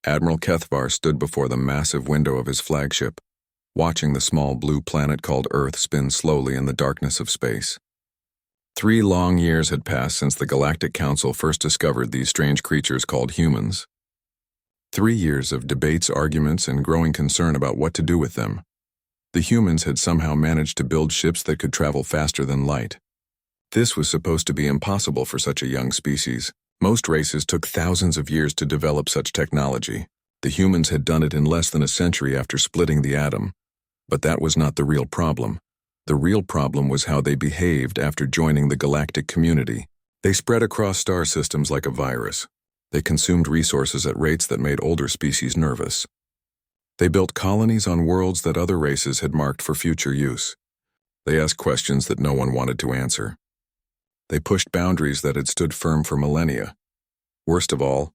Admiral Kethvar stood before the massive window of his flagship, watching the small blue planet called Earth spin slowly in the darkness of space. 3 long years had passed since the Galactic Council first discovered these strange creatures called humans. 3 years of debates, arguments, and growing concern about what to do with them. The humans had somehow managed to build ships that could travel faster than light. This was supposed to be impossible for such a young species. Most races took thousands of years to develop such technology. The humans had done it in less than a century after splitting the atom. But that was not the real problem. The real problem was how they behaved after joining the galactic community. They spread across star systems like a virus. They consumed resources at rates that made older species nervous. They built colonies on worlds that other races had marked for future use. They asked questions that no one wanted to answer. They pushed boundaries that had stood firm for millennia. Worst of all,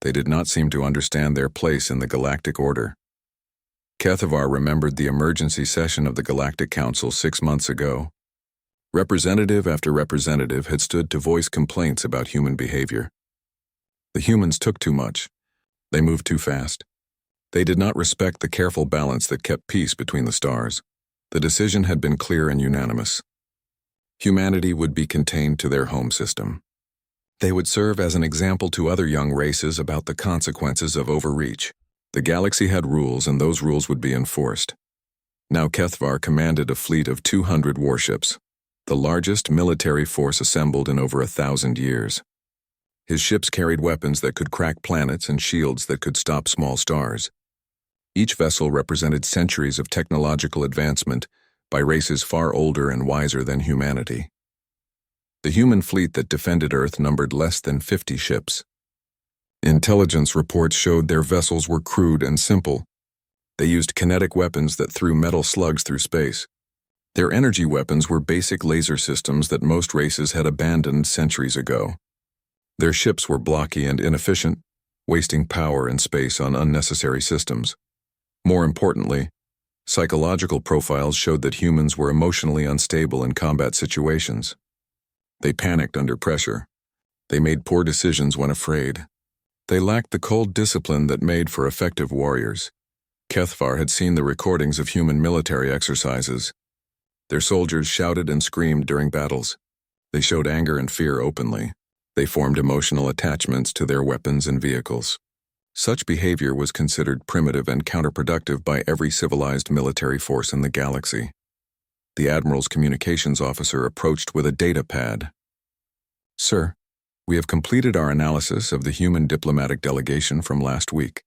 they did not seem to understand their place in the galactic order. Kethvar remembered the emergency session of the Galactic Council 6 months ago. Representative after representative had stood to voice complaints about human behavior. The humans took too much. They moved too fast. They did not respect the careful balance that kept peace between the stars. The decision had been clear and unanimous. Humanity would be contained to their home system. They would serve as an example to other young races about the consequences of overreach. The galaxy had rules, and those rules would be enforced. Now Kethvar commanded a fleet of 200 warships, the largest military force assembled in over 1,000 years. His ships carried weapons that could crack planets and shields that could stop small stars. Each vessel represented centuries of technological advancement by races far older and wiser than humanity. The human fleet that defended Earth numbered less than 50 ships. Intelligence reports showed their vessels were crude and simple. They used kinetic weapons that threw metal slugs through space. Their energy weapons were basic laser systems that most races had abandoned centuries ago. Their ships were blocky and inefficient, wasting power and space on unnecessary systems. More importantly, psychological profiles showed that humans were emotionally unstable in combat situations. They panicked under pressure. They made poor decisions when afraid. They lacked the cold discipline that made for effective warriors. Kethvar had seen the recordings of human military exercises. Their soldiers shouted and screamed during battles. They showed anger and fear openly. They formed emotional attachments to their weapons and vehicles. Such behavior was considered primitive and counterproductive by every civilized military force in the galaxy. The Admiral's communications officer approached with a data pad. "Sir, we have completed our analysis of the human diplomatic delegation from last week."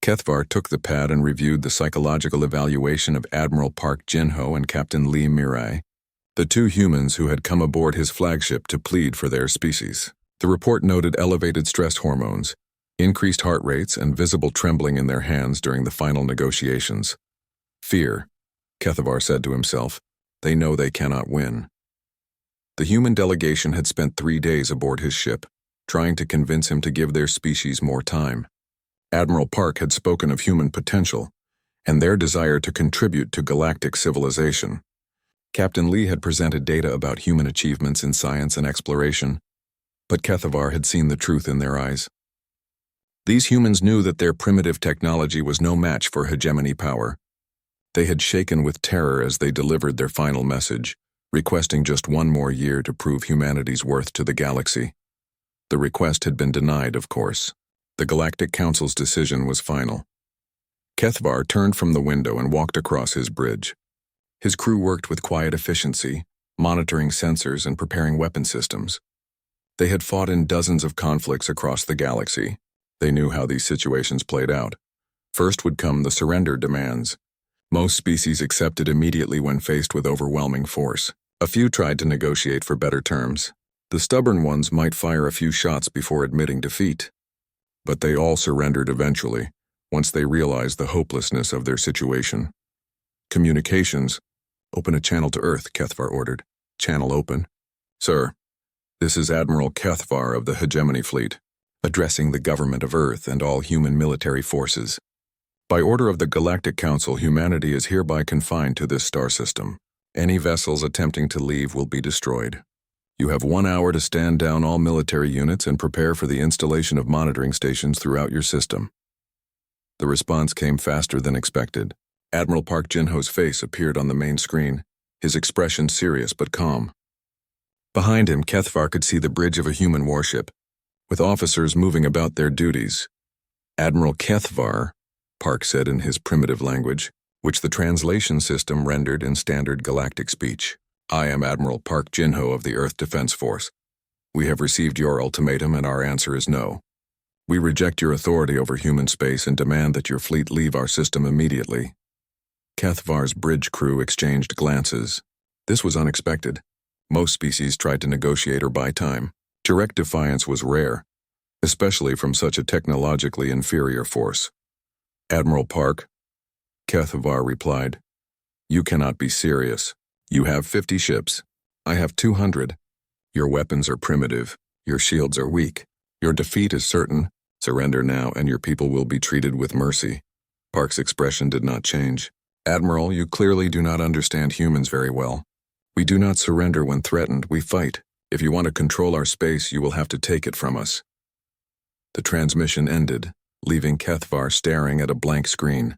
Kethvar took the pad and reviewed the psychological evaluation of Admiral Park Jinho and Captain Lee Mirai, the 2 humans who had come aboard his flagship to plead for their species. The report noted elevated stress hormones, increased heart rates, and visible trembling in their hands during the final negotiations. Fear, Kethvar said to himself. They know they cannot win. The human delegation had spent 3 days aboard his ship, trying to convince him to give their species more time. Admiral Park had spoken of human potential and their desire to contribute to galactic civilization. Captain Lee had presented data about human achievements in science and exploration, but Kethvar had seen the truth in their eyes. These humans knew that their primitive technology was no match for hegemony power. They had shaken with terror as they delivered their final message, requesting just 1 more year to prove humanity's worth to the galaxy. The request had been denied, of course. The Galactic Council's decision was final. Kethvar turned from the window and walked across his bridge. His crew worked with quiet efficiency, monitoring sensors and preparing weapon systems. They had fought in dozens of conflicts across the galaxy. They knew how these situations played out. First would come the surrender demands. Most species accepted immediately when faced with overwhelming force. A few tried to negotiate for better terms. The stubborn ones might fire a few shots before admitting defeat. But they all surrendered eventually, once they realized the hopelessness of their situation. "Communications. Open a channel to Earth," Kethvar ordered. "Channel open." "Sir, this is Admiral Kethvar of the Hegemony Fleet, addressing the government of Earth and all human military forces. By order of the Galactic Council, humanity is hereby confined to this star system. Any vessels attempting to leave will be destroyed. You have 1 hour to stand down all military units and prepare for the installation of monitoring stations throughout your system. The response came faster than expected. Admiral Park Jin-ho's face appeared on the main screen, his expression serious but calm. Behind him, Kethvar could see the bridge of a human warship, with officers moving about their duties. "Admiral Kethvar," Park said in his primitive language, which the translation system rendered in standard galactic speech. "I am Admiral Park Jin-ho of the Earth Defense Force. We have received your ultimatum and our answer is no. We reject your authority over human space and demand that your fleet leave our system immediately." Kethvar's bridge crew exchanged glances. This was unexpected. Most species tried to negotiate or buy time. Direct defiance was rare, especially from such a technologically inferior force. "Admiral Park," Kethvar replied, "you cannot be serious. You have 50 ships. I have 200. Your weapons are primitive. Your shields are weak. Your defeat is certain. Surrender now and your people will be treated with mercy." Park's expression did not change. "Admiral, you clearly do not understand humans very well. We do not surrender when threatened, we fight. If you want to control our space, you will have to take it from us." The transmission ended, leaving Kethvar staring at a blank screen.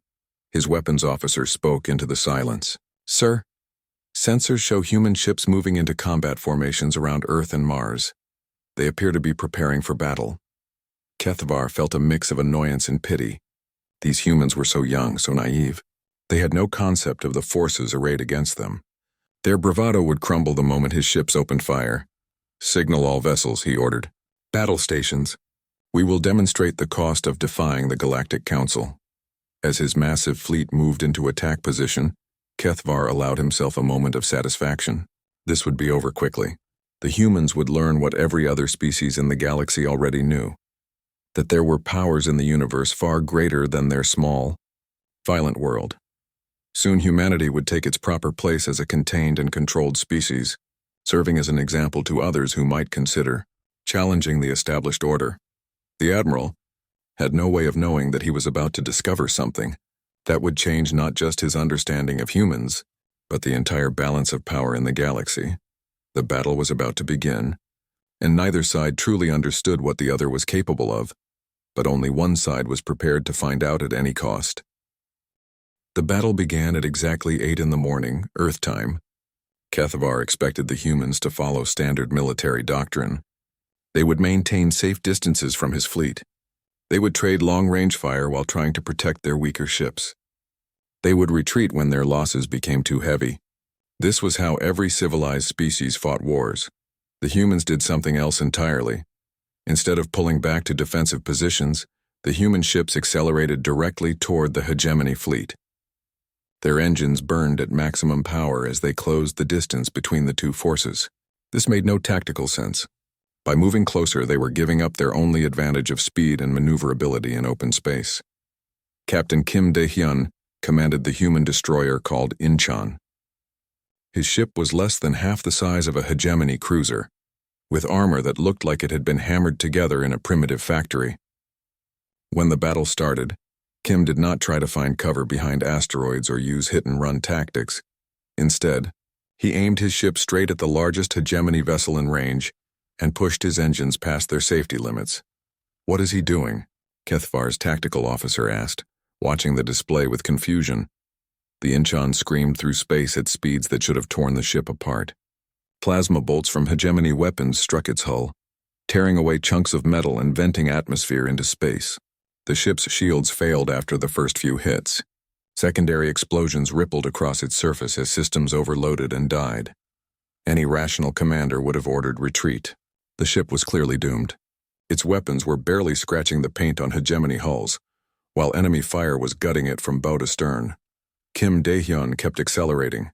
His weapons officer spoke into the silence. "Sir, sensors show human ships moving into combat formations around Earth and Mars. They appear to be preparing for battle." Kethvar felt a mix of annoyance and pity. These humans were so young, so naive. They had no concept of the forces arrayed against them. Their bravado would crumble the moment his ships opened fire. "Signal all vessels," he ordered. "Battle stations. We will demonstrate the cost of defying the Galactic Council." As his massive fleet moved into attack position, Kethvar allowed himself a moment of satisfaction. This would be over quickly. The humans would learn what every other species in the galaxy already knew, that there were powers in the universe far greater than their small, violent world. Soon humanity would take its proper place as a contained and controlled species, serving as an example to others who might consider challenging the established order. The Admiral had no way of knowing that he was about to discover something that would change not just his understanding of humans, but the entire balance of power in the galaxy. The battle was about to begin, and neither side truly understood what the other was capable of, but only one side was prepared to find out at any cost. The battle began at exactly 8 in the morning, Earth time. Kethvar expected the humans to follow standard military doctrine. They would maintain safe distances from his fleet. They would trade long-range fire while trying to protect their weaker ships. They would retreat when their losses became too heavy. This was how every civilized species fought wars. The humans did something else entirely. Instead of pulling back to defensive positions, the human ships accelerated directly toward the hegemony fleet. Their engines burned at maximum power as they closed the distance between the two forces. This made no tactical sense. By moving closer, they were giving up their only advantage of speed and maneuverability in open space. Captain Kim Dae-hyun commanded the human destroyer called Incheon. His ship was less than half the size of a hegemony cruiser, with armor that looked like it had been hammered together in a primitive factory. When the battle started, Kim did not try to find cover behind asteroids or use hit-and-run tactics. Instead, he aimed his ship straight at the largest hegemony vessel in range and pushed his engines past their safety limits. "What is he doing?" Kethvar's tactical officer asked, watching the display with confusion. The Incheon screamed through space at speeds that should have torn the ship apart. Plasma bolts from hegemony weapons struck its hull, tearing away chunks of metal and venting atmosphere into space. The ship's shields failed after the first few hits. Secondary explosions rippled across its surface as systems overloaded and died. Any rational commander would have ordered retreat. The ship was clearly doomed. Its weapons were barely scratching the paint on hegemony hulls, while enemy fire was gutting it from bow to stern. Kim Dae-hyun kept accelerating.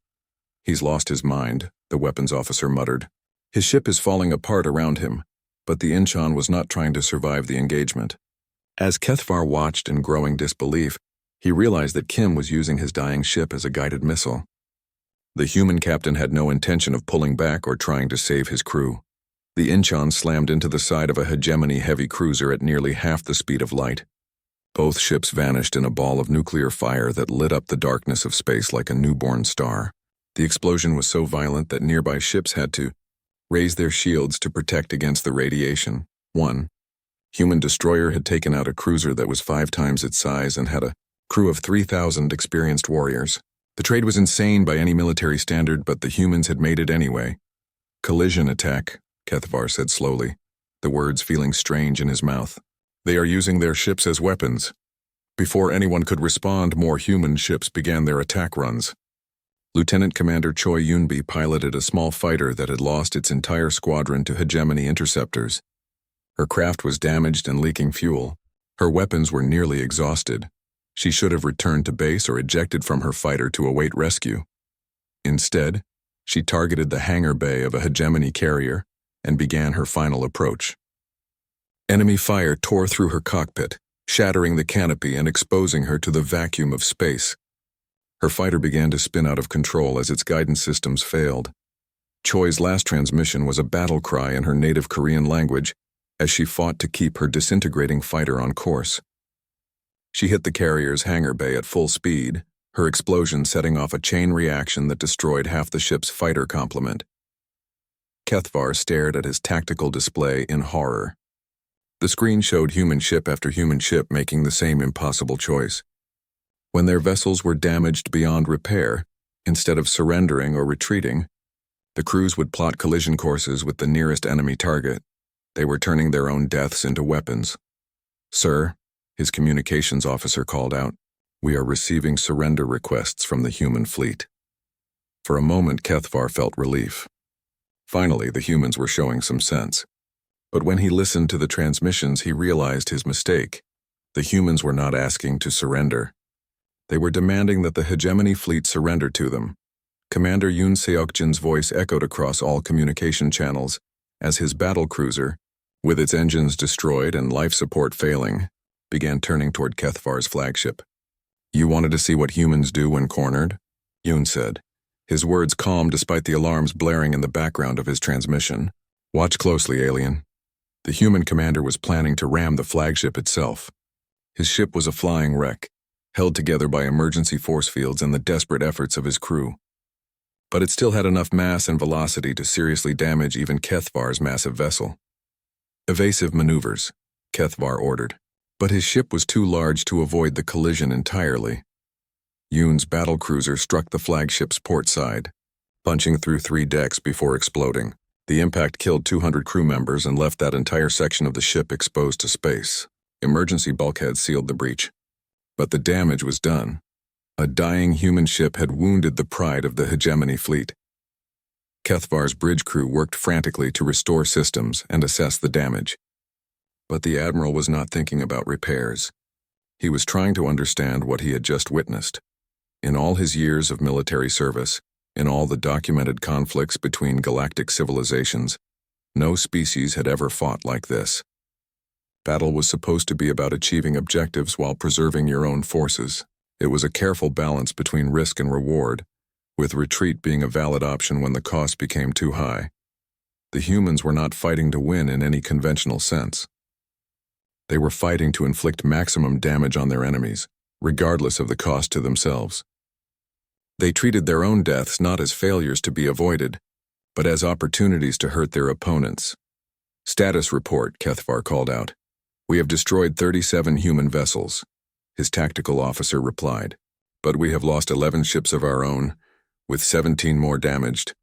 "He's lost his mind," the weapons officer muttered. His ship is falling apart around him, but the Incheon was not trying to survive the engagement. As Kethvar watched in growing disbelief, he realized that Kim was using his dying ship as a guided missile. The human captain had no intention of pulling back or trying to save his crew. The Incheon slammed into the side of a hegemony heavy cruiser at nearly half the speed of light. Both ships vanished in a ball of nuclear fire that lit up the darkness of space like a newborn star. The explosion was so violent that nearby ships had to raise their shields to protect against the radiation. 1. Human destroyer had taken out a cruiser that was 5 times its size and had a crew of 3,000 experienced warriors. The trade was insane by any military standard, but the humans had made it anyway. Collision attack, Kethvar said slowly, the words feeling strange in his mouth. They are using their ships as weapons. Before anyone could respond, more human ships began their attack runs. Lieutenant Commander Choi Yunbi piloted a small fighter that had lost its entire squadron to hegemony interceptors. Her craft was damaged and leaking fuel. Her weapons were nearly exhausted. She should have returned to base or ejected from her fighter to await rescue. Instead, she targeted the hangar bay of a hegemony carrier and began her final approach. Enemy fire tore through her cockpit, shattering the canopy and exposing her to the vacuum of space. Her fighter began to spin out of control as its guidance systems failed. Choi's last transmission was a battle cry in her native Korean language as she fought to keep her disintegrating fighter on course. She hit the carrier's hangar bay at full speed, her explosion setting off a chain reaction that destroyed half the ship's fighter complement. Kethvar stared at his tactical display in horror. The screen showed human ship after human ship making the same impossible choice. When their vessels were damaged beyond repair, instead of surrendering or retreating, the crews would plot collision courses with the nearest enemy target. They were turning their own deaths into weapons. "Sir," his communications officer called out, "we are receiving surrender requests from the human fleet." For a moment, Kethvar felt relief. Finally, the humans were showing some sense. But when he listened to the transmissions, he realized his mistake. The humans were not asking to surrender. They were demanding that the hegemony fleet surrender to them. Commander Yoon Seokjin's voice echoed across all communication channels as his battle cruiser, with its engines destroyed and life support failing, began turning toward Kethvar's flagship. "You wanted to see what humans do when cornered?" Yoon said, his words calm despite the alarms blaring in the background of his transmission. "Watch closely, alien." The human commander was planning to ram the flagship itself. His ship was a flying wreck, held together by emergency force fields and the desperate efforts of his crew. But it still had enough mass and velocity to seriously damage even Kethvar's massive vessel. "Evasive maneuvers," Kethvar ordered. But his ship was too large to avoid the collision entirely. Yoon's battle cruiser struck the flagship's port side, punching through 3 decks before exploding. The impact killed 200 crew members and left that entire section of the ship exposed to space. Emergency bulkheads sealed the breach. But the damage was done. A dying human ship had wounded the pride of the hegemony fleet. Kethvar's bridge crew worked frantically to restore systems and assess the damage. But the admiral was not thinking about repairs. He was trying to understand what he had just witnessed. In all his years of military service, in all the documented conflicts between galactic civilizations, no species had ever fought like this. Battle was supposed to be about achieving objectives while preserving your own forces. It was a careful balance between risk and reward, with retreat being a valid option when the cost became too high. The humans were not fighting to win in any conventional sense. They were fighting to inflict maximum damage on their enemies, regardless of the cost to themselves. They treated their own deaths not as failures to be avoided, but as opportunities to hurt their opponents. "Status report," Kethvar called out. "We have destroyed 37 human vessels," his tactical officer replied. "But we have lost 11 ships of our own, with 17 more damaged.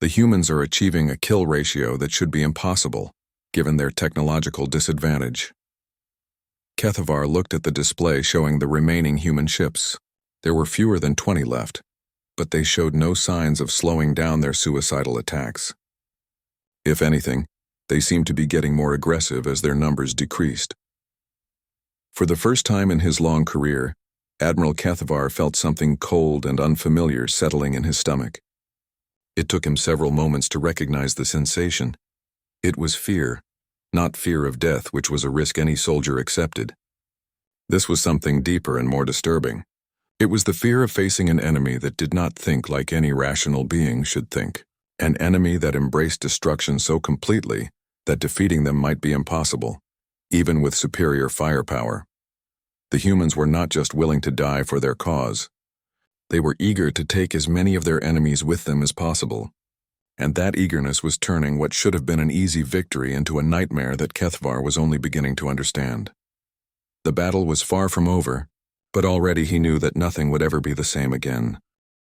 The humans are achieving a kill ratio that should be impossible, given their technological disadvantage." Kethvar looked at the display showing the remaining human ships. There were fewer than 20 left, but they showed no signs of slowing down their suicidal attacks. If anything, they seemed to be getting more aggressive as their numbers decreased. For the first time in his long career, Admiral Kethvar felt something cold and unfamiliar settling in his stomach. It took him several moments to recognize the sensation. It was fear, not fear of death, which was a risk any soldier accepted. This was something deeper and more disturbing. It was the fear of facing an enemy that did not think like any rational being should think. An enemy that embraced destruction so completely that defeating them might be impossible, even with superior firepower. The humans were not just willing to die for their cause. They were eager to take as many of their enemies with them as possible. And that eagerness was turning what should have been an easy victory into a nightmare that Kethvar was only beginning to understand. The battle was far from over, but already he knew that nothing would ever be the same again.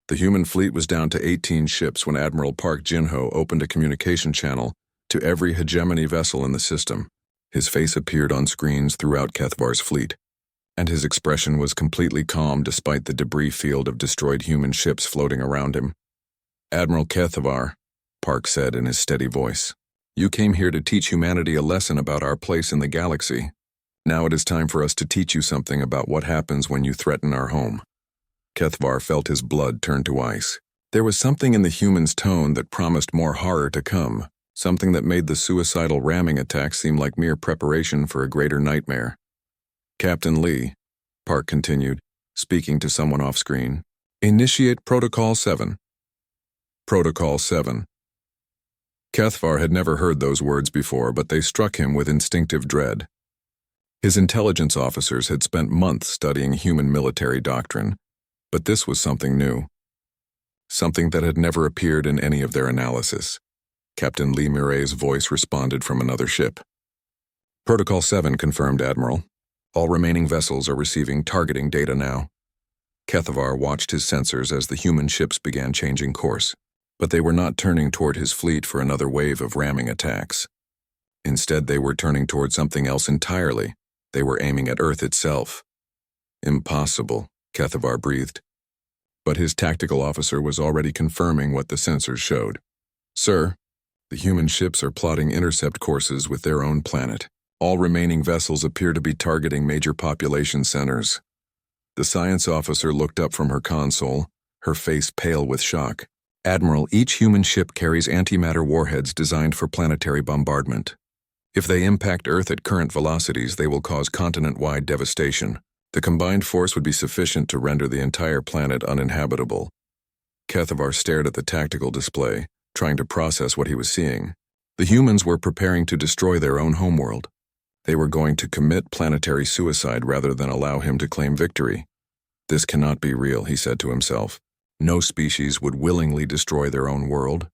The human fleet was down to 18 ships when Admiral Park Jin-ho opened a communication channel to every hegemony vessel in the system. His face appeared on screens throughout Kethvar's fleet, and his expression was completely calm despite the debris field of destroyed human ships floating around him. "Admiral Kethvar," Park said in his steady voice, "you came here to teach humanity a lesson about our place in the galaxy. Now it is time for us to teach you something about what happens when you threaten our home." Kethvar felt his blood turn to ice. There was something in the human's tone that promised more horror to come, something that made the suicidal ramming attack seem like mere preparation for a greater nightmare. "Captain Lee," Park continued, speaking to someone off-screen, "initiate Protocol 7. Protocol 7. Kethvar had never heard those words before, but they struck him with instinctive dread. His intelligence officers had spent months studying human military doctrine, but this was something new. Something that had never appeared in any of their analysis. Captain Lee Murray's voice responded from another ship. "Protocol 7 confirmed, Admiral. All remaining vessels are receiving targeting data now." Kethvar watched his sensors as the human ships began changing course, but they were not turning toward his fleet for another wave of ramming attacks. Instead, they were turning toward something else entirely. They were aiming at Earth itself. "Impossible," Kethvar breathed. But his tactical officer was already confirming what the sensors showed. "Sir, the human ships are plotting intercept courses with their own planet. All remaining vessels appear to be targeting major population centers." The science officer looked up from her console, her face pale with shock. "Admiral, each human ship carries antimatter warheads designed for planetary bombardment. If they impact Earth at current velocities, they will cause continent-wide devastation. The combined force would be sufficient to render the entire planet uninhabitable." Kethvar stared at the tactical display, trying to process what he was seeing. The humans were preparing to destroy their own homeworld. They were going to commit planetary suicide rather than allow him to claim victory. "This cannot be real," he said to himself. "No species would willingly destroy their own world."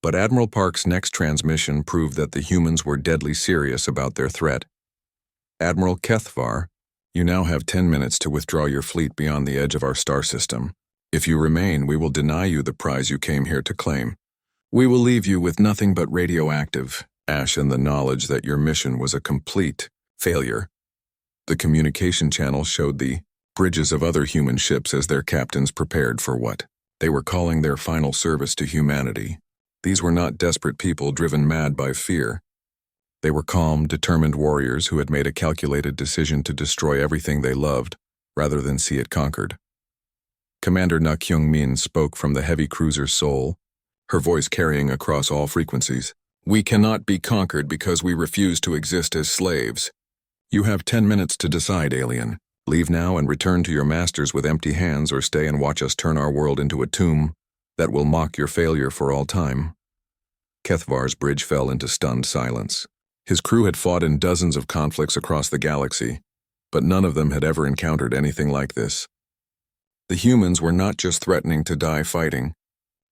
But Admiral Park's next transmission proved that the humans were deadly serious about their threat. "Admiral Kethvar, you now have 10 minutes to withdraw your fleet beyond the edge of our star system. If you remain, we will deny you the prize you came here to claim. We will leave you with nothing but radioactive ash and the knowledge that your mission was a complete failure." The communication channel showed the bridges of other human ships as their captains prepared for what they were calling their final service to humanity. These were not desperate people driven mad by fear. They were calm, determined warriors who had made a calculated decision to destroy everything they loved, rather than see it conquered. Commander Na Kyung-min spoke from the heavy cruiser's soul, her voice carrying across all frequencies. "We cannot be conquered because we refuse to exist as slaves. You have 10 minutes to decide, alien. Leave now and return to your masters with empty hands, or stay and watch us turn our world into a tomb that will mock your failure for all time." Kethvar's bridge fell into stunned silence. His crew had fought in dozens of conflicts across the galaxy, but none of them had ever encountered anything like this. The humans were not just threatening to die fighting.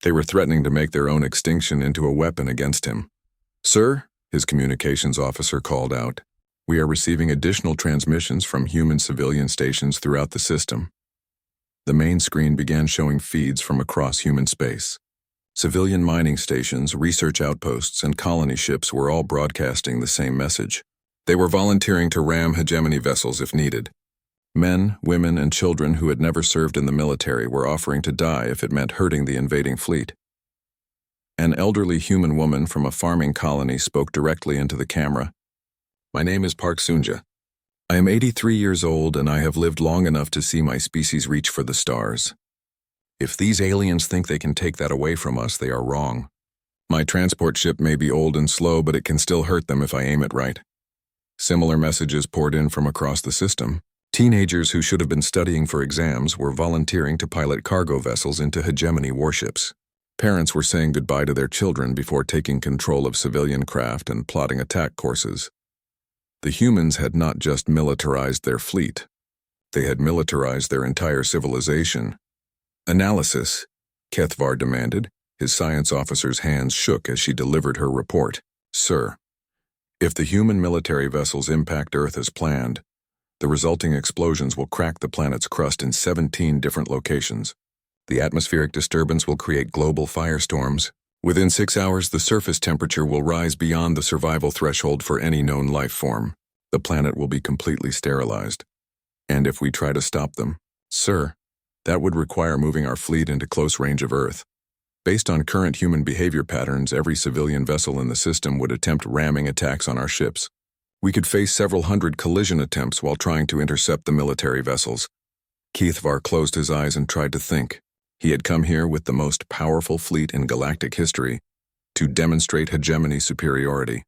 They were threatening to make their own extinction into a weapon against him. "Sir," his communications officer called out, "we are receiving additional transmissions from human civilian stations throughout the system." The main screen began showing feeds from across human space. Civilian mining stations, research outposts, and colony ships were all broadcasting the same message. They were volunteering to ram hegemony vessels if needed. Men, women, and children who had never served in the military were offering to die if it meant hurting the invading fleet. An elderly human woman from a farming colony spoke directly into the camera. "My name is Park Sunja. I am 83 years old, and I have lived long enough to see my species reach for the stars. If these aliens think they can take that away from us, they are wrong. My transport ship may be old and slow, but it can still hurt them if I aim it right." Similar messages poured in from across the system. Teenagers who should have been studying for exams were volunteering to pilot cargo vessels into hegemony warships. Parents were saying goodbye to their children before taking control of civilian craft and plotting attack courses. The humans had not just militarized their fleet. They had militarized their entire civilization. "Analysis," Kethvar demanded, His science officer's hands shook as she delivered her report. Sir, if the human military vessels impact Earth as planned, the resulting explosions will crack the planet's crust in 17 different locations. The atmospheric disturbance will create global firestorms. Within 6 hours, the surface temperature will rise beyond the survival threshold for any known life form. The planet will be completely sterilized. And if we try to stop them, sir, that would require moving our fleet into close range of Earth. Based on current human behavior patterns, every civilian vessel in the system would attempt ramming attacks on our ships. We could face several hundred collision attempts while trying to intercept the military vessels. Keithvar closed his eyes and tried to think. He had come here with the most powerful fleet in galactic history to demonstrate hegemony superiority.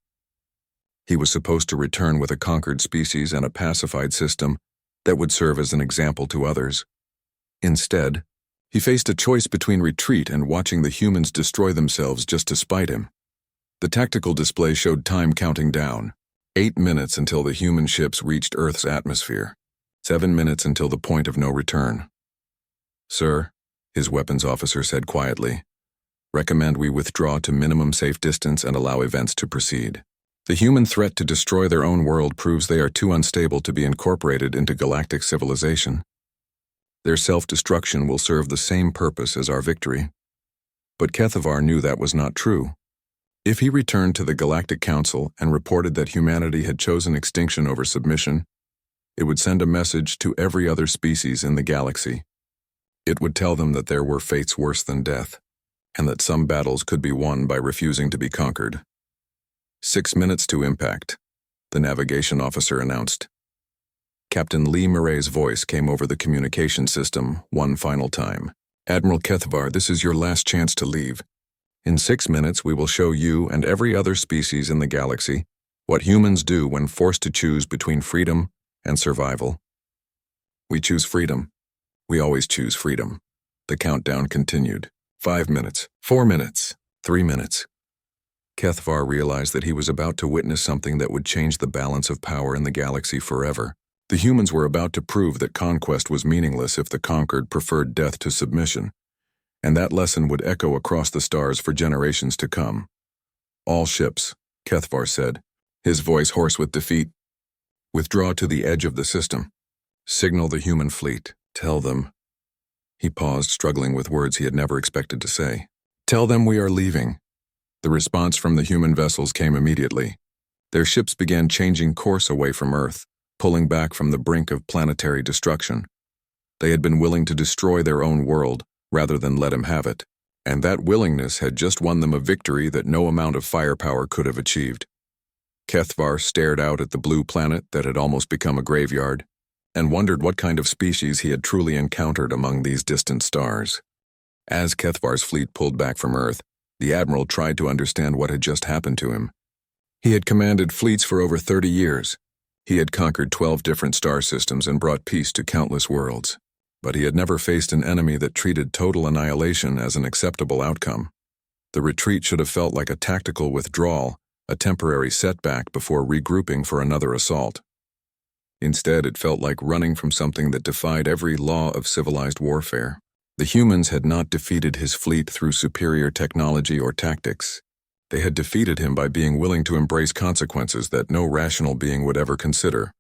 He was supposed to return with a conquered species and a pacified system that would serve as an example to others. Instead, he faced a choice between retreat and watching the humans destroy themselves just to spite him. The tactical display showed time counting down. 8 minutes until the human ships reached Earth's atmosphere. 7 minutes until the point of no return. Sir, his weapons officer said quietly, recommend we withdraw to minimum safe distance and allow events to proceed. The human threat to destroy their own world proves they are too unstable to be incorporated into galactic civilization. Their self-destruction will serve the same purpose as our victory. But Keithvar knew that was not true. If he returned to the Galactic Council and reported that humanity had chosen extinction over submission, it would send a message to every other species in the galaxy. It would tell them that there were fates worse than death, and that some battles could be won by refusing to be conquered. 6 minutes to impact, the navigation officer announced. Captain Lee Murray's voice came over the communication system one final time. Admiral Keithvar, this is your last chance to leave. In 6 minutes, we will show you and every other species in the galaxy what humans do when forced to choose between freedom and survival. We choose freedom. We always choose freedom. The countdown continued. 5 minutes, 4 minutes, 3 minutes. Keithvar realized that he was about to witness something that would change the balance of power in the galaxy forever. The humans were about to prove that conquest was meaningless if the conquered preferred death to submission, and that lesson would echo across the stars for generations to come. All ships, Keithvar said, his voice hoarse with defeat, withdraw to the edge of the system. Signal the human fleet. Tell them. He paused, struggling with words he had never expected to say. Tell them we are leaving. The response from the human vessels came immediately. Their ships began changing course away from Earth, pulling back from the brink of planetary destruction. They had been willing to destroy their own world rather than let him have it, and that willingness had just won them a victory that no amount of firepower could have achieved. Keithvar stared out at the blue planet that had almost become a graveyard, and wondered what kind of species he had truly encountered among these distant stars. As Keithvar's fleet pulled back from Earth, the Admiral tried to understand what had just happened to him. He had commanded fleets for over 30 years. He had conquered 12 different star systems and brought peace to countless worlds. But he had never faced an enemy that treated total annihilation as an acceptable outcome. The retreat should have felt like a tactical withdrawal, a temporary setback before regrouping for another assault. Instead, it felt like running from something that defied every law of civilized warfare. The humans had not defeated his fleet through superior technology or tactics. They had defeated him by being willing to embrace consequences that no rational being would ever consider.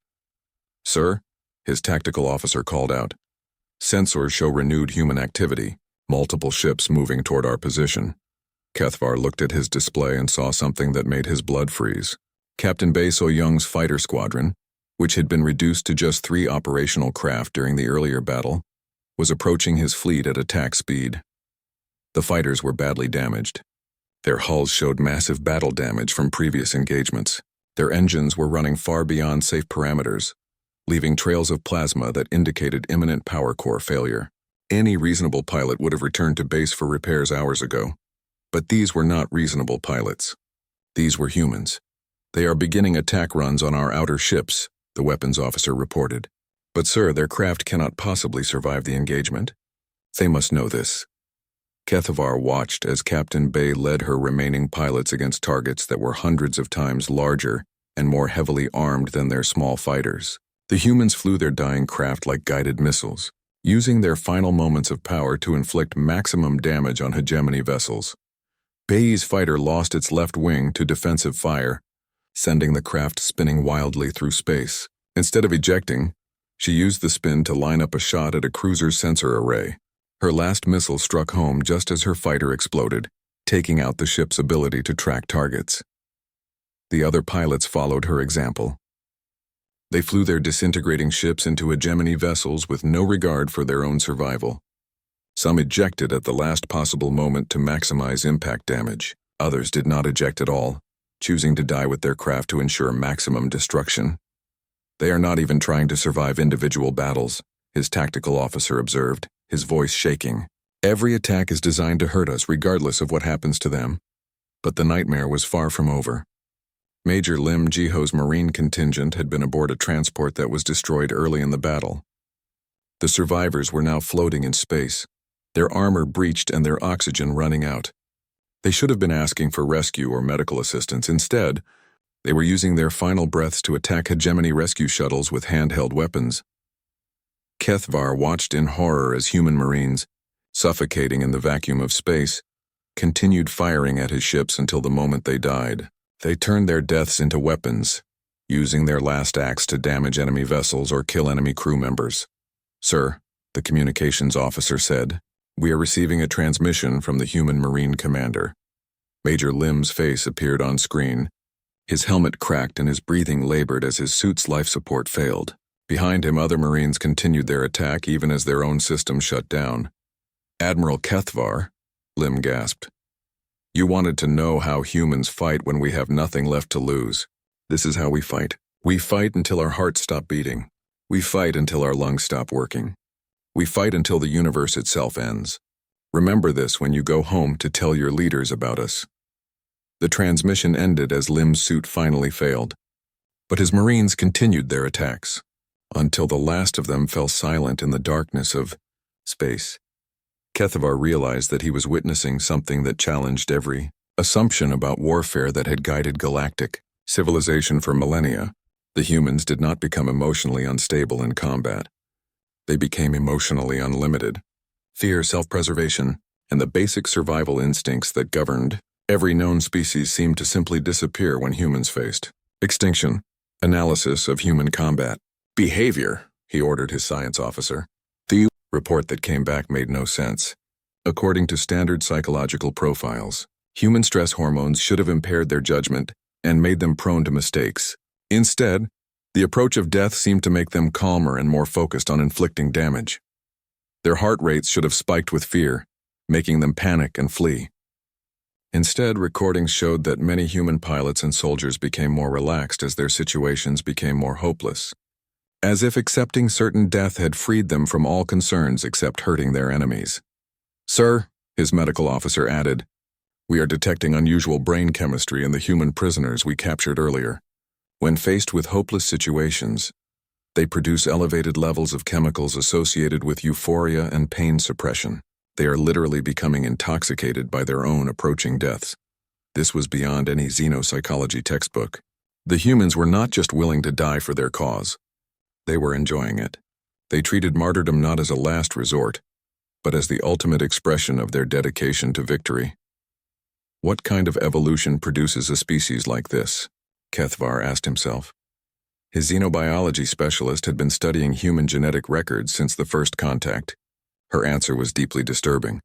Sir, his tactical officer called out. Sensors show renewed human activity, multiple ships moving toward our position. Keithvar looked at his display and saw something that made his blood freeze. Captain Bae So-young's fighter squadron, which had been reduced to just 3 operational craft during the earlier battle, was approaching his fleet at attack speed. The fighters were badly damaged. Their hulls showed massive battle damage from previous engagements. Their engines were running far beyond safe parameters, leaving trails of plasma that indicated imminent power core failure. Any reasonable pilot would have returned to base for repairs hours ago. But these were not reasonable pilots. These were humans. They are beginning attack runs on our outer ships, the weapons officer reported. But sir, their craft cannot possibly survive the engagement. They must know this. Keithvar watched as Captain Bae led her remaining pilots against targets that were hundreds of times larger and more heavily armed than their small fighters. The humans flew their dying craft like guided missiles, using their final moments of power to inflict maximum damage on hegemony vessels. Bay's fighter lost its left wing to defensive fire, sending the craft spinning wildly through space. Instead of ejecting, she used the spin to line up a shot at a cruiser's sensor array. Her last missile struck home just as her fighter exploded, taking out the ship's ability to track targets. The other pilots followed her example. They flew their disintegrating ships into hegemony vessels with no regard for their own survival. Some ejected at the last possible moment to maximize impact damage. Others did not eject at all, choosing to die with their craft to ensure maximum destruction. They are not even trying to survive individual battles, his tactical officer observed, his voice shaking. Every attack is designed to hurt us regardless of what happens to them. But the nightmare was far from over. Major Lim Jiho's Marine contingent had been aboard a transport that was destroyed early in the battle. The survivors were now floating in space, their armor breached and their oxygen running out. They should have been asking for rescue or medical assistance. Instead, they were using their final breaths to attack hegemony rescue shuttles with handheld weapons. Kethvar watched in horror as human Marines, suffocating in the vacuum of space, continued firing at his ships until the moment they died. They turned their deaths into weapons, using their last acts to damage enemy vessels or kill enemy crew members. "Sir," the communications officer said, "we are receiving a transmission from the human Marine commander." Major Lim's face appeared on screen. His helmet cracked and his breathing labored as his suit's life support failed. Behind him, other Marines continued their attack even as their own system shut down. "Admiral Kethvar," Lim gasped. "You wanted to know how humans fight when we have nothing left to lose. This is how we fight. We fight until our hearts stop beating. We fight until our lungs stop working. We fight until the universe itself ends. Remember this when you go home to tell your leaders about us." The transmission ended as Lim's suit finally failed, but his Marines continued their attacks, until the last of them fell silent in the darkness of space. Kethvar realized that he was witnessing something that challenged every assumption about warfare that had guided galactic civilization for millennia. The humans did not become emotionally unstable in combat. They became emotionally unlimited. Fear, self-preservation, and the basic survival instincts that governed every known species seemed to simply disappear when humans faced extinction. Analysis of human combat behavior, he ordered his science officer. The report that came back made no sense. According to standard psychological profiles, human stress hormones should have impaired their judgment and made them prone to mistakes. Instead, the approach of death seemed to make them calmer and more focused on inflicting damage. Their heart rates should have spiked with fear, making them panic and flee. Instead, recordings showed that many human pilots and soldiers became more relaxed as their situations became more hopeless, as if accepting certain death had freed them from all concerns except hurting their enemies. "Sir," his medical officer added, "we are detecting unusual brain chemistry in the human prisoners we captured earlier. When faced with hopeless situations, they produce elevated levels of chemicals associated with euphoria and pain suppression. They are literally becoming intoxicated by their own approaching deaths." This was beyond any xenopsychology textbook. The humans were not just willing to die for their cause. They were enjoying it. They treated martyrdom not as a last resort, but as the ultimate expression of their dedication to victory. What kind of evolution produces a species like this? Kethvar asked himself. His xenobiology specialist had been studying human genetic records since the first contact. Her answer was deeply disturbing.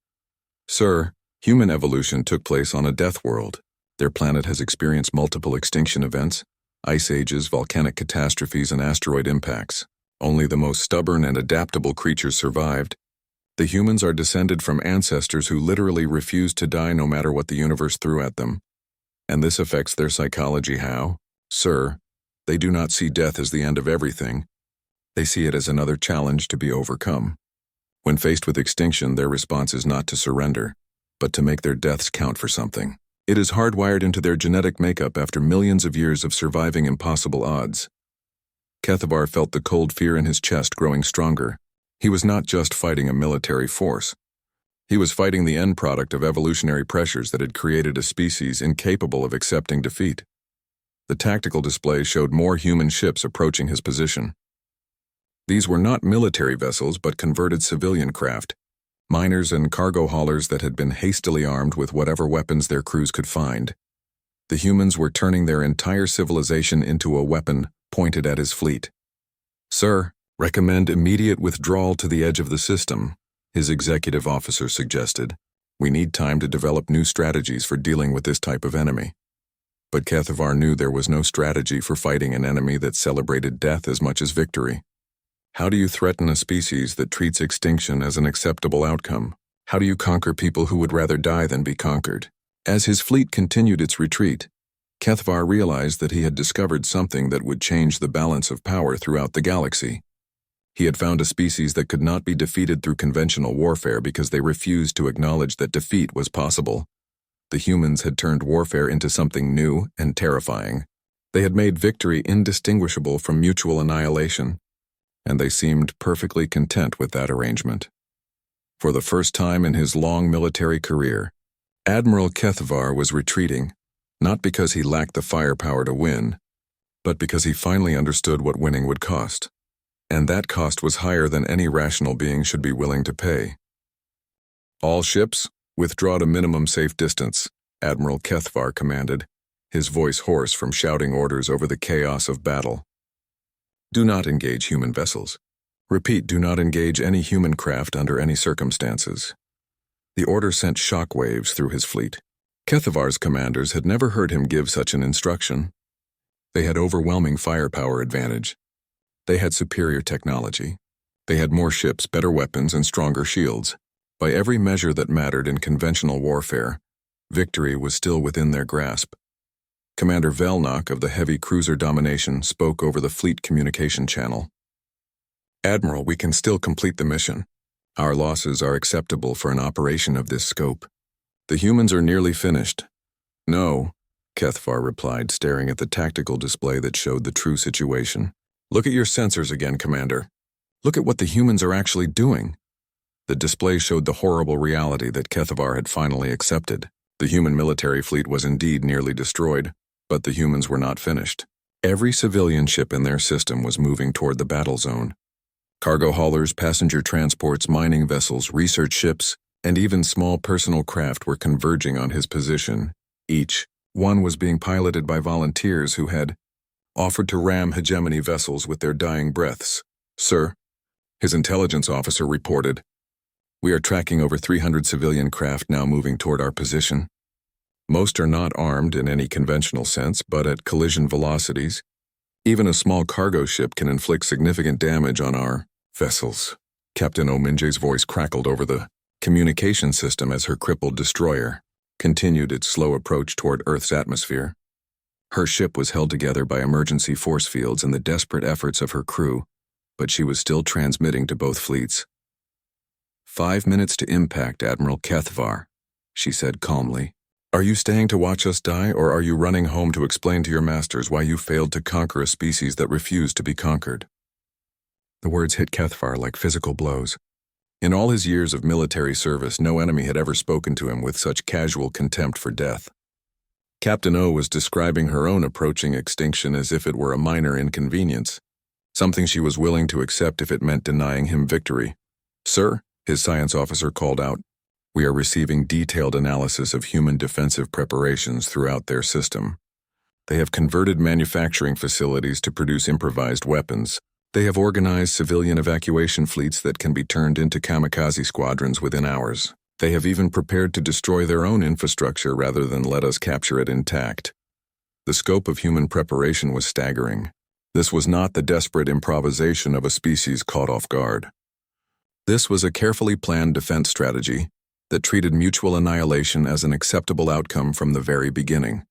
"Sir, human evolution took place on a death world. Their planet has experienced multiple extinction events, ice ages, volcanic catastrophes, and asteroid impacts. Only the most stubborn and adaptable creatures survived. The humans are descended from ancestors who literally refused to die no matter what the universe threw at them. And this affects their psychology. How? Sir, they do not see death as the end of everything. They see it as another challenge to be overcome. When faced with extinction, their response is not to surrender, but to make their deaths count for something. It is hardwired into their genetic makeup after millions of years of surviving impossible odds." Kethvar felt the cold fear in his chest growing stronger. He was not just fighting a military force. He was fighting the end product of evolutionary pressures that had created a species incapable of accepting defeat. The tactical display showed more human ships approaching his position. These were not military vessels but converted civilian craft, miners and cargo haulers that had been hastily armed with whatever weapons their crews could find. The humans were turning their entire civilization into a weapon pointed at his fleet. "Sir, recommend immediate withdrawal to the edge of the system," his executive officer suggested. "We need time to develop new strategies for dealing with this type of enemy." But Kethavar knew there was no strategy for fighting an enemy that celebrated death as much as victory. How do you threaten a species that treats extinction as an acceptable outcome? How do you conquer people who would rather die than be conquered? As his fleet continued its retreat, Kethavar realized that he had discovered something that would change the balance of power throughout the galaxy. He had found a species that could not be defeated through conventional warfare because they refused to acknowledge that defeat was possible. The humans had turned warfare into something new and terrifying. They had made victory indistinguishable from mutual annihilation, and they seemed perfectly content with that arrangement. For the first time in his long military career, Admiral Kethavar was retreating, not because he lacked the firepower to win, but because he finally understood what winning would cost. And that cost was higher than any rational being should be willing to pay. "All ships, withdraw to minimum safe distance," Admiral Kethavar commanded, his voice hoarse from shouting orders over the chaos of battle. "Do not engage human vessels. Repeat, do not engage any human craft under any circumstances." The order sent shockwaves through his fleet. Kethavar's commanders had never heard him give such an instruction. They had overwhelming firepower advantage. They had superior technology. They had more ships, better weapons, and stronger shields. By every measure that mattered in conventional warfare, victory was still within their grasp. Commander Velnok of the Heavy Cruiser Domination spoke over the fleet communication channel. "Admiral, we can still complete the mission. Our losses are acceptable for an operation of this scope. The humans are nearly finished." "No," Kethavar replied, staring at the tactical display that showed the true situation. "Look at your sensors again, Commander. Look at what the humans are actually doing." The display showed the horrible reality that Kethavar had finally accepted. The human military fleet was indeed nearly destroyed, but the humans were not finished. Every civilian ship in their system was moving toward the battle zone. Cargo haulers, passenger transports, mining vessels, research ships, and even small personal craft were converging on his position. Each one was being piloted by volunteers who had offered to ram hegemony vessels with their dying breaths. "Sir," his intelligence officer reported, "we are tracking over 300 civilian craft now moving toward our position. Most are not armed in any conventional sense, but at collision velocities. Even a small cargo ship can inflict significant damage on our vessels." Captain Ominje's voice crackled over the communication system as her crippled destroyer continued its slow approach toward Earth's atmosphere. Her ship was held together by emergency force fields and the desperate efforts of her crew, but she was still transmitting to both fleets. "5 minutes to impact, Admiral Kethavar," she said calmly. "Are you staying to watch us die, or are you running home to explain to your masters why you failed to conquer a species that refused to be conquered?" The words hit Kethavar like physical blows. In all his years of military service, no enemy had ever spoken to him with such casual contempt for death. Captain O was describing her own approaching extinction as if it were a minor inconvenience, something she was willing to accept if it meant denying him victory. "Sir," his science officer called out, "we are receiving detailed analysis of human defensive preparations throughout their system. They have converted manufacturing facilities to produce improvised weapons. They have organized civilian evacuation fleets that can be turned into kamikaze squadrons within hours. They have even prepared to destroy their own infrastructure rather than let us capture it intact." The scope of human preparation was staggering. This was not the desperate improvisation of a species caught off guard. This was a carefully planned defense strategy that treated mutual annihilation as an acceptable outcome from the very beginning.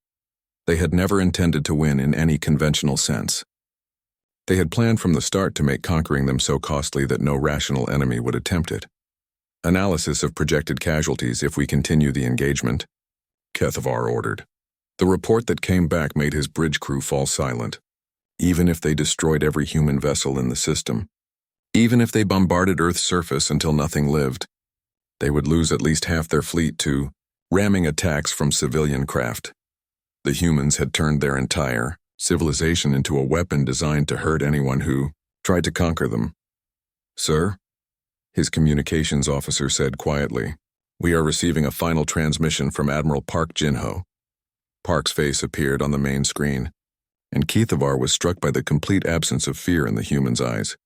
They had never intended to win in any conventional sense. They had planned from the start to make conquering them so costly that no rational enemy would attempt it. "Analysis of projected casualties if we continue the engagement," Kethavar ordered. The report that came back made his bridge crew fall silent. Even if they destroyed every human vessel in the system, even if they bombarded Earth's surface until nothing lived, they would lose at least half their fleet to ramming attacks from civilian craft. The humans had turned their entire civilization into a weapon designed to hurt anyone who tried to conquer them. "Sir?" His communications officer said quietly, "We are receiving a final transmission from Admiral Park Jinho." Park's face appeared on the main screen, and Keithavar was struck by the complete absence of fear in the human's eyes.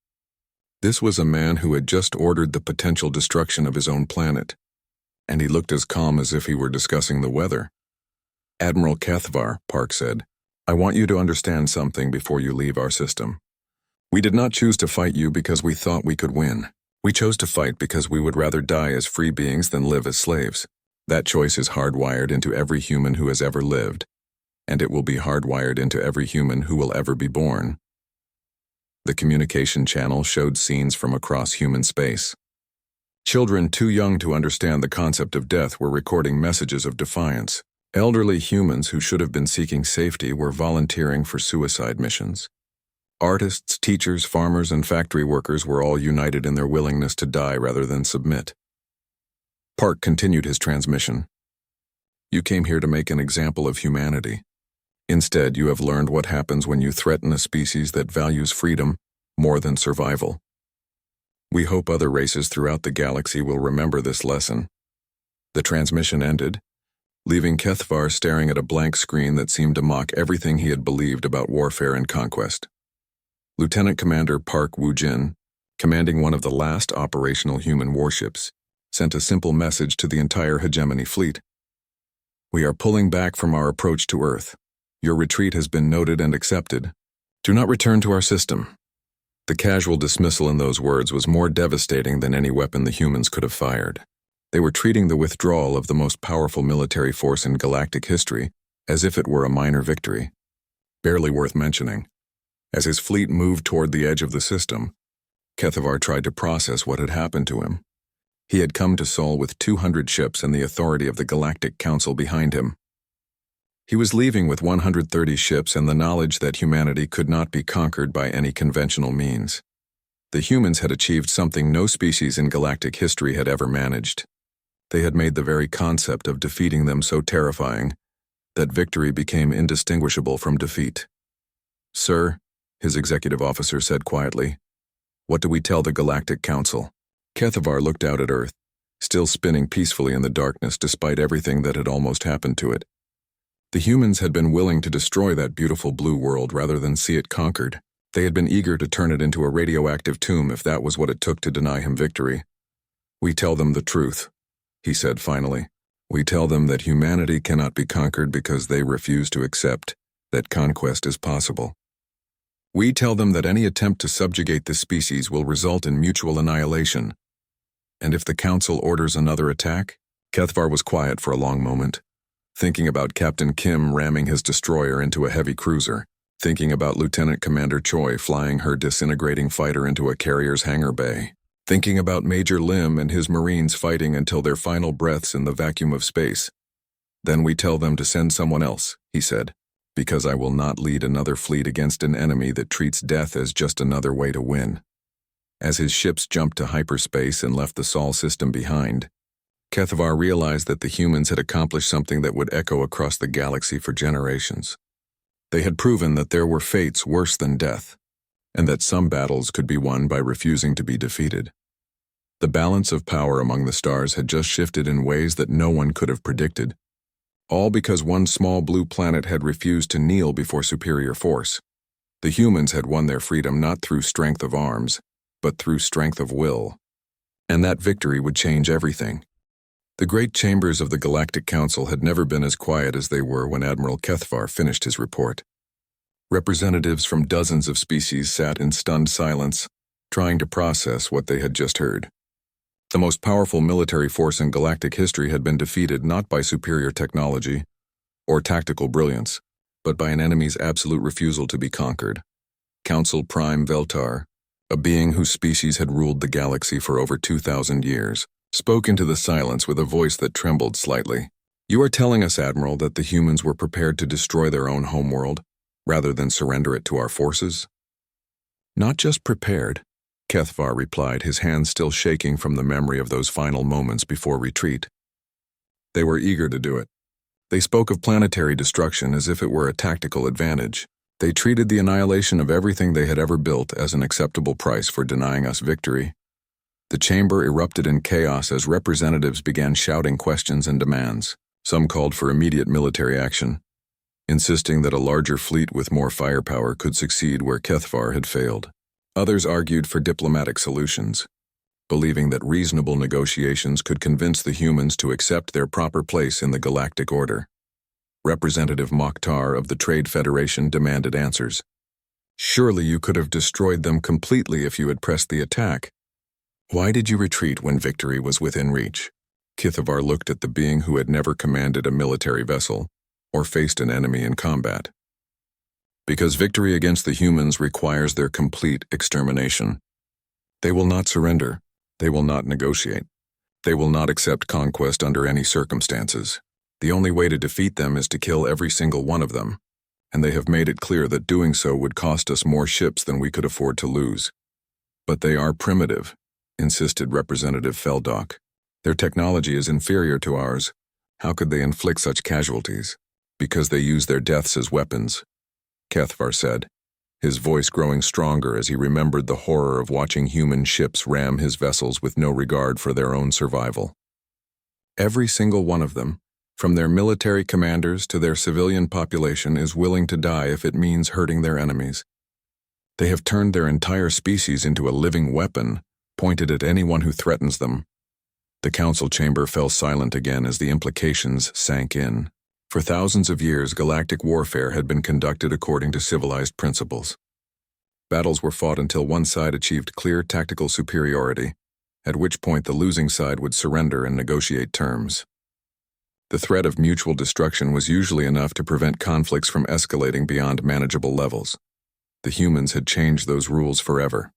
This was a man who had just ordered the potential destruction of his own planet, and he looked as calm as if he were discussing the weather. "Admiral Keithavar," Park said, "I want you to understand something before you leave our system. We did not choose to fight you because we thought we could win. We chose to fight because we would rather die as free beings than live as slaves. That choice is hardwired into every human who has ever lived, and it will be hardwired into every human who will ever be born." The communication channel showed scenes from across human space. Children too young to understand the concept of death were recording messages of defiance. Elderly humans who should have been seeking safety were volunteering for suicide missions. Artists, teachers, farmers, and factory workers were all united in their willingness to die rather than submit. Park continued his transmission. "You came here to make an example of humanity. Instead, you have learned what happens when you threaten a species that values freedom more than survival. We hope other races throughout the galaxy will remember this lesson." The transmission ended, leaving Keithavar staring at a blank screen that seemed to mock everything he had believed about warfare and conquest. Lieutenant Commander Park Woo-jin, commanding one of the last operational human warships, sent a simple message to the entire hegemony fleet. "We are pulling back from our approach to Earth. Your retreat has been noted and accepted. Do not return to our system." The casual dismissal in those words was more devastating than any weapon the humans could have fired. They were treating the withdrawal of the most powerful military force in galactic history as if it were a minor victory, barely worth mentioning. As his fleet moved toward the edge of the system, Keithavar tried to process what had happened to him. He had come to Sol with 200 ships and the authority of the Galactic Council behind him. He was leaving with 130 ships and the knowledge that humanity could not be conquered by any conventional means. The humans had achieved something no species in galactic history had ever managed. They had made the very concept of defeating them so terrifying that victory became indistinguishable from defeat. "Sir," his executive officer said quietly, "what do we tell the Galactic Council?" Keithavar looked out at Earth, still spinning peacefully in the darkness despite everything that had almost happened to it. The humans had been willing to destroy that beautiful blue world rather than see it conquered. They had been eager to turn it into a radioactive tomb if that was what it took to deny him victory. "We tell them the truth," he said finally. "We tell them that humanity cannot be conquered because they refuse to accept that conquest is possible. We tell them that any attempt to subjugate the species will result in mutual annihilation. And if the Council orders another attack?" Keithavar was quiet for a long moment, thinking about Captain Kim ramming his destroyer into a heavy cruiser, thinking about Lieutenant Commander Choi flying her disintegrating fighter into a carrier's hangar bay, thinking about Major Lim and his Marines fighting until their final breaths in the vacuum of space. "Then we tell them to send someone else," he said, "because I will not lead another fleet against an enemy that treats death as just another way to win." As his ships jumped to hyperspace and left the Sol system behind, Keithavar realized that the humans had accomplished something that would echo across the galaxy for generations. They had proven that there were fates worse than death, and that some battles could be won by refusing to be defeated. The balance of power among the stars had just shifted in ways that no one could have predicted, all because one small blue planet had refused to kneel before superior force. The humans had won their freedom not through strength of arms, but through strength of will. And that victory would change everything. The great chambers of the Galactic Council had never been as quiet as they were when Admiral Keithavar finished his report. Representatives from dozens of species sat in stunned silence, trying to process what they had just heard. The most powerful military force in galactic history had been defeated not by superior technology or tactical brilliance, but by an enemy's absolute refusal to be conquered. Council Prime Veltar, a being whose species had ruled the galaxy for over 2,000 years, spoke into the silence with a voice that trembled slightly. "You are telling us, Admiral, that the humans were prepared to destroy their own homeworld, rather than surrender it to our forces?" "Not just prepared," Keithavar replied, his hands still shaking from the memory of those final moments before retreat. "They were eager to do it. They spoke of planetary destruction as if it were a tactical advantage. They treated the annihilation of everything they had ever built as an acceptable price for denying us victory. The chamber erupted in chaos as representatives began shouting questions and demands. Some called for immediate military action, insisting that a larger fleet with more firepower could succeed where Kethvar had failed. Others argued for diplomatic solutions, believing that reasonable negotiations could convince the humans to accept their proper place in the galactic order. Representative Mokhtar of the Trade Federation demanded answers. Surely you could have destroyed them completely if you had pressed the attack. Why did you retreat when victory was within reach? Kethvar looked at the being who had never commanded a military vessel or faced an enemy in combat. Because victory against the humans requires their complete extermination. They will not surrender. They will not negotiate. They will not accept conquest under any circumstances. The only way to defeat them is to kill every single one of them, and they have made it clear that doing so would cost us more ships than we could afford to lose. But they are primitive, insisted Representative Feldock. Their technology is inferior to ours. How could they inflict such casualties? Because they use their deaths as weapons, Kethvar said, his voice growing stronger as he remembered the horror of watching human ships ram his vessels with no regard for their own survival. Every single one of them, from their military commanders to their civilian population, is willing to die if it means hurting their enemies. They have turned their entire species into a living weapon, pointed at anyone who threatens them. The council chamber fell silent again as the implications sank in. For thousands of years, galactic warfare had been conducted according to civilized principles. Battles were fought until one side achieved clear tactical superiority, at which point the losing side would surrender and negotiate terms. The threat of mutual destruction was usually enough to prevent conflicts from escalating beyond manageable levels. The humans had changed those rules forever.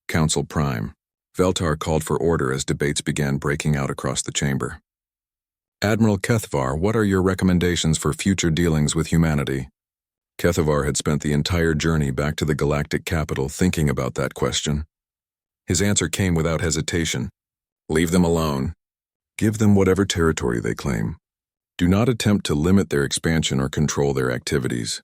Council Prime. Veltar called for order as debates began breaking out across the chamber. Admiral Kethvar, what are your recommendations for future dealings with humanity? Kethvar had spent the entire journey back to the galactic capital thinking about that question. His answer came without hesitation. Leave them alone. Give them whatever territory they claim. Do not attempt to limit their expansion or control their activities.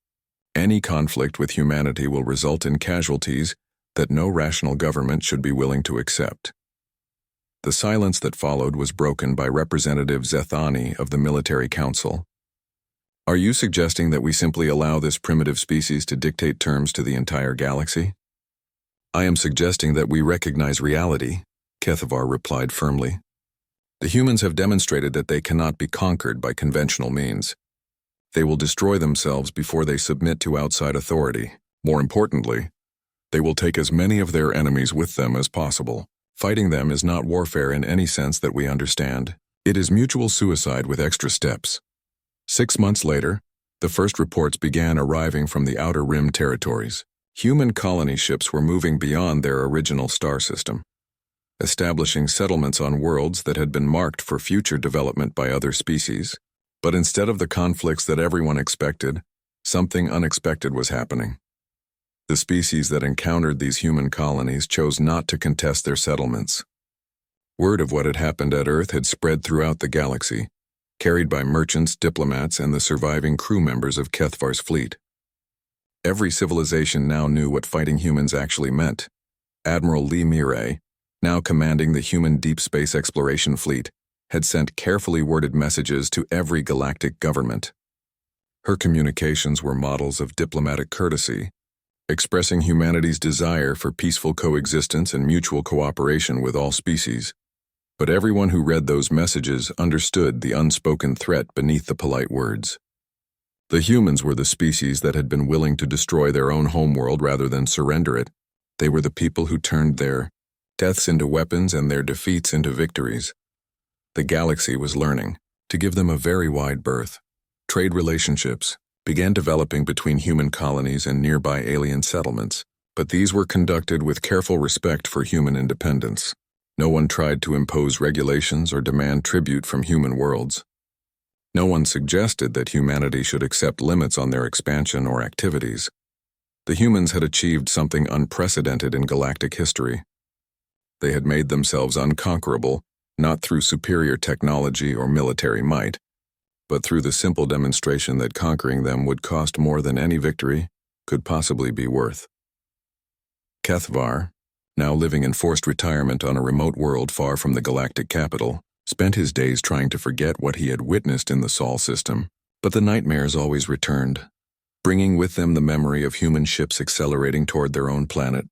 Any conflict with humanity will result in casualties that no rational government should be willing to accept. The silence that followed was broken by Representative Zethani of the Military Council. Are you suggesting that we simply allow this primitive species to dictate terms to the entire galaxy? I am suggesting that we recognize reality, Kethvar replied firmly. The humans have demonstrated that they cannot be conquered by conventional means. They will destroy themselves before they submit to outside authority. More importantly, they will take as many of their enemies with them as possible. Fighting them is not warfare in any sense that we understand. It is mutual suicide with extra steps. 6 months later, the first reports began arriving from the Outer Rim territories. Human colony ships were moving beyond their original star system, establishing settlements on worlds that had been marked for future development by other species. But instead of the conflicts that everyone expected, something unexpected was happening. The species that encountered these human colonies chose not to contest their settlements. Word of what had happened at Earth had spread throughout the galaxy, carried by merchants, diplomats, and the surviving crew members of Kethvar's fleet. Every civilization now knew what fighting humans actually meant. Admiral Lee Mirai, now commanding the human deep space exploration fleet, had sent carefully worded messages to every galactic government. Her communications were models of diplomatic courtesy, expressing humanity's desire for peaceful coexistence and mutual cooperation with all species. But everyone who read those messages understood the unspoken threat beneath the polite words. The humans were the species that had been willing to destroy their own homeworld rather than surrender it. They were the people who turned their deaths into weapons and their defeats into victories. The galaxy was learning to give them a very wide berth. Trade relationships began developing between human colonies and nearby alien settlements, but these were conducted with careful respect for human independence. No one tried to impose regulations or demand tribute from human worlds. No one suggested that humanity should accept limits on their expansion or activities. The humans had achieved something unprecedented in galactic history. They had made themselves unconquerable, not through superior technology or military might, but through the simple demonstration that conquering them would cost more than any victory could possibly be worth. Kethvar, now living in forced retirement on a remote world far from the galactic capital, spent his days trying to forget what he had witnessed in the Sol system. But the nightmares always returned, bringing with them the memory of human ships accelerating toward their own planet,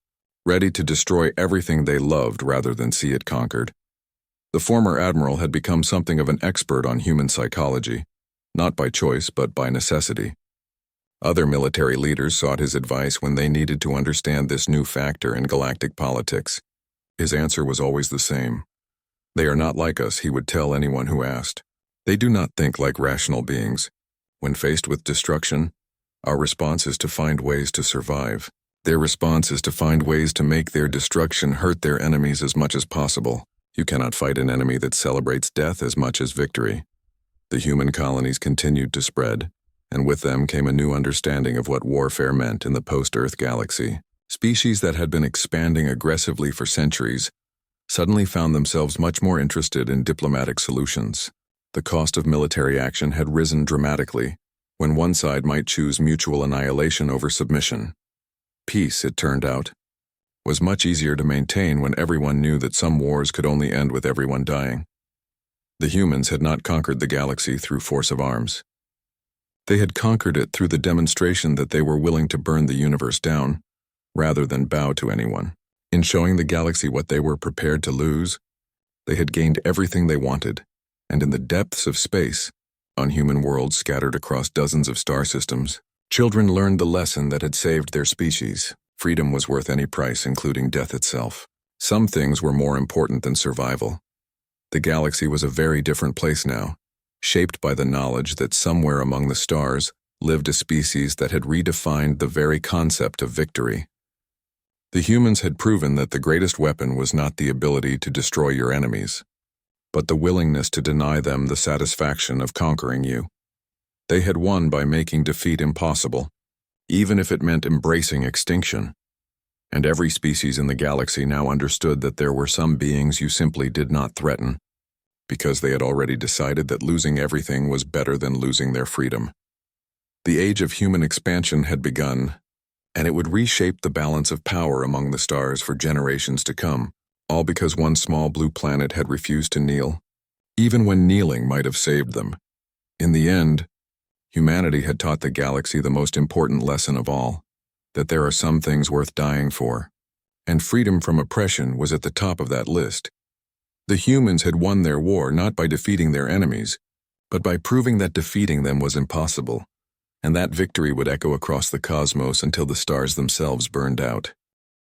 ready to destroy everything they loved rather than see it conquered. The former admiral had become something of an expert on human psychology, not by choice but by necessity. Other military leaders sought his advice when they needed to understand this new factor in galactic politics. His answer was always the same. They are not like us, he would tell anyone who asked. They do not think like rational beings. When faced with destruction, our response is to find ways to survive. Their response is to find ways to make their destruction hurt their enemies as much as possible. You cannot fight an enemy that celebrates death as much as victory. The human colonies continued to spread, and with them came a new understanding of what warfare meant in the post-Earth galaxy. Species that had been expanding aggressively for centuries suddenly found themselves much more interested in diplomatic solutions. The cost of military action had risen dramatically, when one side might choose mutual annihilation over submission. Peace, it turned out, was much easier to maintain when everyone knew that some wars could only end with everyone dying. The humans had not conquered the galaxy through force of arms. They had conquered it through the demonstration that they were willing to burn the universe down, rather than bow to anyone. In showing the galaxy what they were prepared to lose, they had gained everything they wanted, and in the depths of space, on human worlds scattered across dozens of star systems, children learned the lesson that had saved their species. Freedom was worth any price, including death itself. Some things were more important than survival. The galaxy was a very different place now, shaped by the knowledge that somewhere among the stars lived a species that had redefined the very concept of victory. The humans had proven that the greatest weapon was not the ability to destroy your enemies, but the willingness to deny them the satisfaction of conquering you. They had won by making defeat impossible, even if it meant embracing extinction. And every species in the galaxy now understood that there were some beings you simply did not threaten, because they had already decided that losing everything was better than losing their freedom. The age of human expansion had begun, and it would reshape the balance of power among the stars for generations to come, all because one small blue planet had refused to kneel, even when kneeling might have saved them. In the end, humanity had taught the galaxy the most important lesson of all, that there are some things worth dying for, and freedom from oppression was at the top of that list. The humans had won their war not by defeating their enemies, but by proving that defeating them was impossible, and that victory would echo across the cosmos until the stars themselves burned out.